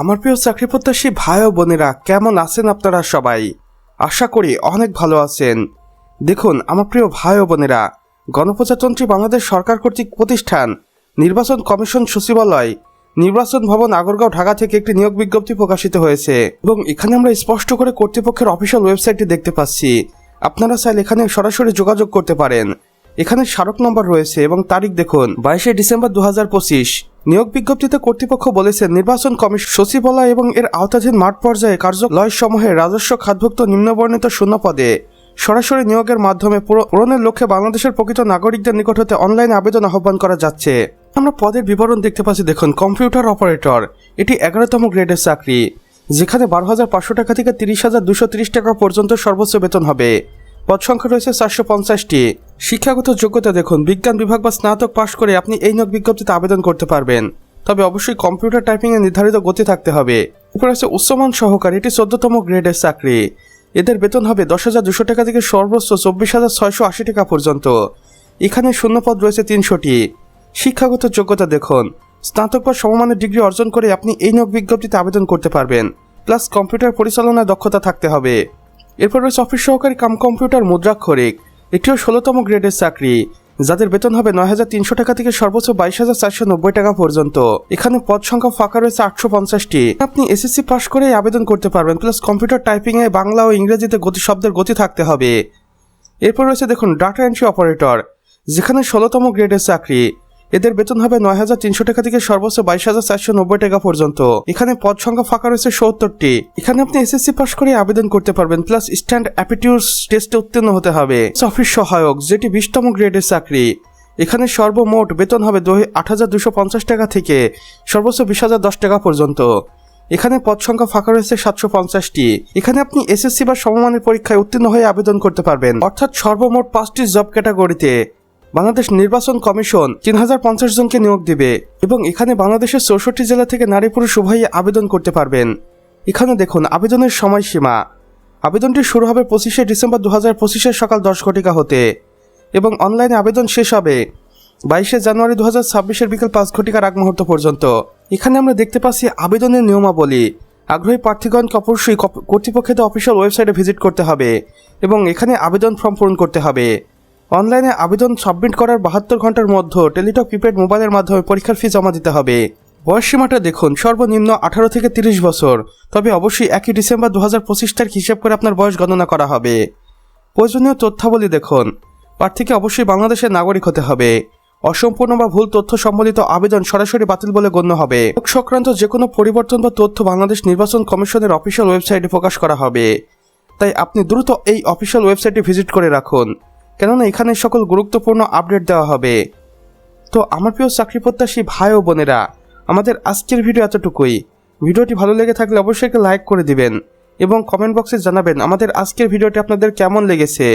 আমার প্রিয় চাকরি প্রত্যাশী ভাই ও বোনেরা, কেমন আছেন আপনারা সবাই? আশা করি অনেক ভালো আছেন। দেখুন আমার প্রিয় ভাই ও বোনেরা, গণপ্রজাতন্ত্রী বাংলাদেশ সরকার কর্তৃক প্রতিষ্ঠান নির্বাচন কমিশন সচিবালয়, নির্বাচন ভবন, আগারগাঁও, ঢাকা থেকে একটি নিয়োগ বিজ্ঞপ্তি প্রকাশিত হয়েছে এবং এখানে আমরা স্পষ্ট করে কর্তৃপক্ষের অফিসিয়াল ওয়েবসাইটটি দেখতে পাচ্ছি। আপনারা চাইলে এখানে সরাসরি যোগাযোগ করতে পারেন। এখানে স্মারক নম্বর রয়েছে এবং তারিখ দেখুন 22 ডিসেম্বর 2025। নিয়োগ বিজ্ঞপ্তিতে কর্তৃপক্ষ বলেছে, নির্বাচন কমিশন সচিবালয় এবং এর আওতাধীন মাঠ পর্যায়ে কার্যালয় সমূহে রাজস্ব খাতভুক্ত নিম্নবর্ণিত শূন্য পদে সরাসরি নিয়োগের মাধ্যমে পূরণের লক্ষ্যে বাংলাদেশের প্রকৃত নাগরিকদের নিকট হতে অনলাইনে আবেদন আহ্বান করা যাচ্ছে। আমরা পদের বিবরণ দেখতে পাচ্ছি। দেখুন, কম্পিউটার অপারেটর, এটি 11তম গ্রেডের চাকরি, যেখানে 12,500 টাকা থেকে 30,230 টাকা পর্যন্ত সর্বোচ্চ বেতন হবে। পদ সংখ্যা রয়েছে 450টি। শিক্ষাগত যোগ্যতা দেখুন, বিজ্ঞান বিভাগ বা স্নাতক পাশ করে আপনি এই নিয়োগ বিজ্ঞপ্তিতে আবেদন করতে পারবেন। তবে অবশ্যই কম্পিউটার টাইপিংয়ে নির্ধারিত গতি থাকতে হবে। এরপর আছে উচ্চমান সহকারী, এটি 14তম গ্রেডের চাকরি। এদের বেতন হবে 10,200 টাকা থেকে সর্বোচ্চ 24,680 টাকা পর্যন্ত। এখানে শূন্য পদ রয়েছে 300টি। শিক্ষাগত যোগ্যতা দেখুন, স্নাতক বা সমমানের ডিগ্রি অর্জন করে আপনি এই নিয়োগ বিজ্ঞপ্তিতে আবেদন করতে পারবেন, প্লাস কম্পিউটার পরিচালনায় দক্ষতা থাকতে হবে। এরপর রয়েছে অফিস সহকারী কাম কম্পিউটার মুদ্রাক্ষরিক, এটিও 16তম গ্রেডের চাকরি, যাদের বেতন হবে 9,300 টাকা থেকে সর্বোচ্চ 22,490 টাকা পর্যন্ত। এখানে পদ সংখ্যা ফাঁকা রয়েছে 850টি। আপনি এসএসসি পাশ করে আবেদন করতে পারবেন, প্লাস কম্পিউটার টাইপিংয়ে বাংলা ও ইংরেজিতে শব্দের গতি থাকতে হবে। এরপর রয়েছে দেখুন ডাটা এন্ট্রি অপারেটর, যেখানে 16তম গ্রেডের চাকরি, এদের বেতন হবে 9,300 টাকা থেকে সর্বোচ্চ 22,490 টাকা পর্যন্ত। এখানে পদ সংখ্যা ফাঁকা রয়েছে 70টি। এখানে আপনি এসএসসি পাশ করে আবেদন করতে পারবেন, প্লাস স্ট্যান্ড অ্যাপটিটিউড টেস্টে উত্তীর্ণ হতে হবে। অফিস সহায়ক, যেটি 20তম গ্রেডের চাকরি, এখানে সর্বমোট বেতন হবে 8,250 টাকা থেকে সর্বোচ্চ 20,010 টাকা পর্যন্ত। এখানে পদ সংখ্যা ফাঁকা রয়েছে 750টি। এখানে আপনি এসএসসি বা সমমানের পরীক্ষায় উত্তীর্ণ হয়ে আবেদন করতে পারবেন, অর্থাৎ সর্বমোট 5টি জব ক্যাটাগরিতে বাংলাদেশ নির্বাচন কমিশন 3,050 জনকে নিয়োগ দিবে এবং এখানে বাংলাদেশের 64 জেলা থেকে নারী পুরুষ উভয়ই আবেদন করতে পারবেন। এখানে দেখুন আবেদনের সময়সীমা, আবেদনটি শুরু হবে 25 ডিসেম্বর 2025 সকাল 10 ঘটিকা হতে এবং অনলাইনে আবেদন শেষ হবে 22 জানুয়ারি 2026 বিকেল 5 ঘটিকার আগ মুহূর্ত পর্যন্ত। এখানে আমরা দেখতে পাচ্ছি আবেদনের নিয়মাবলী। আগ্রহী প্রার্থীগণকে অবশ্যই কর্তৃপক্ষের অফিসিয়াল ওয়েবসাইটে ভিজিট করতে হবে এবং এখানে আবেদন ফর্ম পূরণ করতে হবে। অনলাইনে আবেদন সাবমিট করার 72 ঘন্টার মধ্যে টেলিটক প্রিপেড মোবাইলের মাধ্যমে পরীক্ষার ফি জমা দিতে হবে। বয়স সীমাটা দেখুন, সর্বনিম্ন 18 থেকে 30 বছর, তবে অবশ্যই 1 ডিসেম্বর 2025 তারিখ হিসেব করে আপনার বয়স গণনা করা হবে। প্রয়োজনীয় তথ্যাবলী দেখুন, প্রার্থীকে অবশ্যই বাংলাদেশের নাগরিক হতে হবে। অসম্পূর্ণ বা ভুল তথ্য সম্বলিত আবেদন সরাসরি বাতিল বলে গণ্য হবে। নিয়োগ সংক্রান্ত যে কোনো পরিবর্তন বা তথ্য বাংলাদেশ নির্বাচন কমিশনের অফিসিয়াল ওয়েবসাইটে প্রকাশ করা হবে, তাই আপনি দ্রুত এই অফিসিয়াল ওয়েবসাইটে ভিজিট করে রাখুন, কেননা এখানে সকল গুরুত্বপূর্ণ আপডেট দেওয়া হবে। তো আমার প্রিয় চাকরি প্রত্যাশী ভাই ও বোনেরা, আমাদের আজকের ভিডিও এতটুকুই। ভিডিওটি ভালো লেগে থাকলে অবশ্যই একটা লাইক করে দিবেন এবং কমেন্ট বক্সে জানাবেন আমাদের আজকের ভিডিওটি আপনাদের কেমন লেগেছে।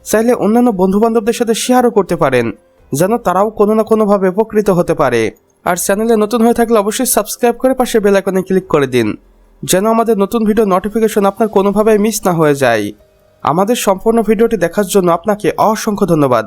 চাইলে অন্যান্য বন্ধুবান্ধবদের সাথে শেয়ারও করতে পারেন, যেন তারাও কোনো না কোনোভাবে উপকৃত হতে পারে। আর চ্যানেলে নতুন হয়ে থাকলে অবশ্যই সাবস্ক্রাইব করে পাশে বেল আইকনে ক্লিক করে দিন, যেন আমাদের নতুন ভিডিও নোটিফিকেশন আপনার কোনোভাবে মিস না হয়ে যায়। আমাদের সম্পূর্ণ ভিডিওটি দেখার জন্য আপনাকে অসংখ্য ধন্যবাদ।